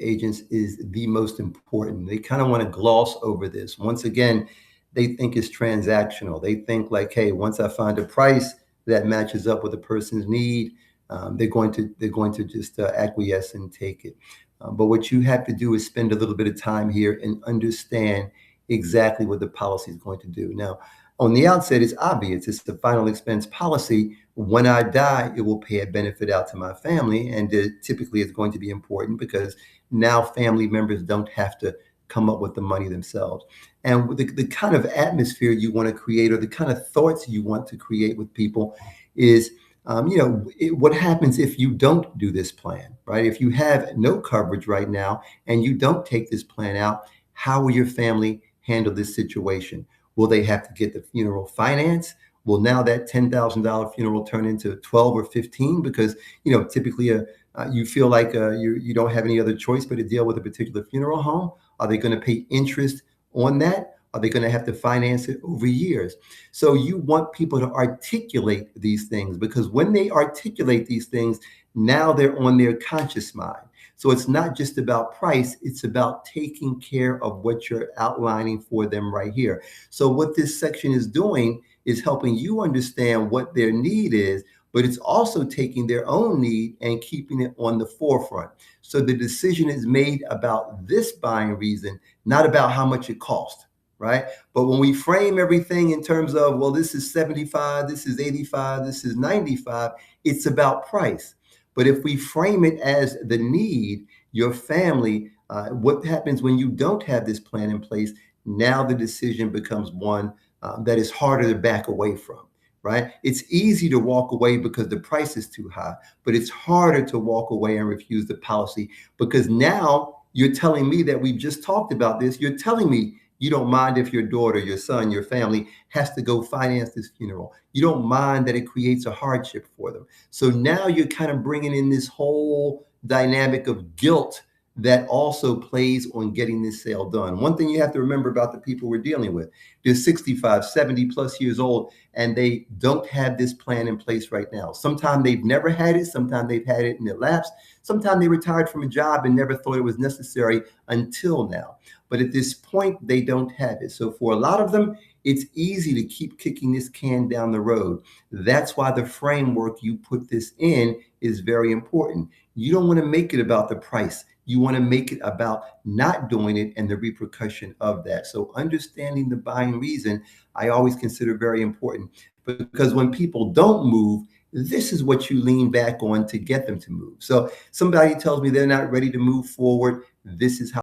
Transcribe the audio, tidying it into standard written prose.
agents is the most important. They kind of want to gloss over this. Once again, they think it's transactional. They think like, hey, once I find a price that matches up with a person's need, they're going to just acquiesce and take it. But what you have to do is spend a little bit of time here and understand exactly what the policy is going to do. Now, on the outset, it's obvious. It's the final expense policy. When I die, it will pay a benefit out to my family. And typically, it's going to be important because now family members don't have to come up with the money themselves. And the kind of atmosphere you want to create or the kind of thoughts you want to create with people is what happens if you don't do this plan, right? If you have no coverage right now and you don't take this plan out, how will your family handle this situation? Will they have to get the funeral financed? Will now that $10,000 funeral turn into 12 or 15 because typically you feel like you don't have any other choice but to deal with a particular funeral home? Are they going to pay interest on that? Are they going to have to finance it over years? So you want people to articulate these things because when they articulate these things, now they're on their conscious mind. So it's not just about price, it's about taking care of what you're outlining for them right here. So what this section is doing is helping you understand what their need is, but it's also taking their own need and keeping it on the forefront. So the decision is made about this buying reason, not about how much it costs. Right. But when we frame everything in terms of, well, this is 75, this is 85, this is 95, it's about price. But if we frame it as the need, your family, what happens when you don't have this plan in place? Now the decision becomes one that is harder to back away from. Right. It's easy to walk away because the price is too high, but it's harder to walk away and refuse the policy because now you're telling me that we've just talked about this. You're telling me you don't mind if your daughter, your son, your family has to go finance this funeral. You don't mind that it creates a hardship for them. So now you're kind of bringing in this whole dynamic of guilt that also plays on getting this sale done. One thing you have to remember about the people we're dealing with, they're 65, 70 plus years old, and they don't have this plan in place right now. Sometimes they've never had it. Sometimes they've had it and it lapsed. Sometimes they retired from a job and never thought it was necessary until now. But at this point, they don't have it. So for a lot of them, it's easy to keep kicking this can down the road. That's why the framework you put this in is very important. You don't want to make it about the price. You want to make it about not doing it and the repercussion of that. So understanding the buying reason, I always consider very important because when people don't move, this is what you lean back on to get them to move. So somebody tells me they're not ready to move forward. This is how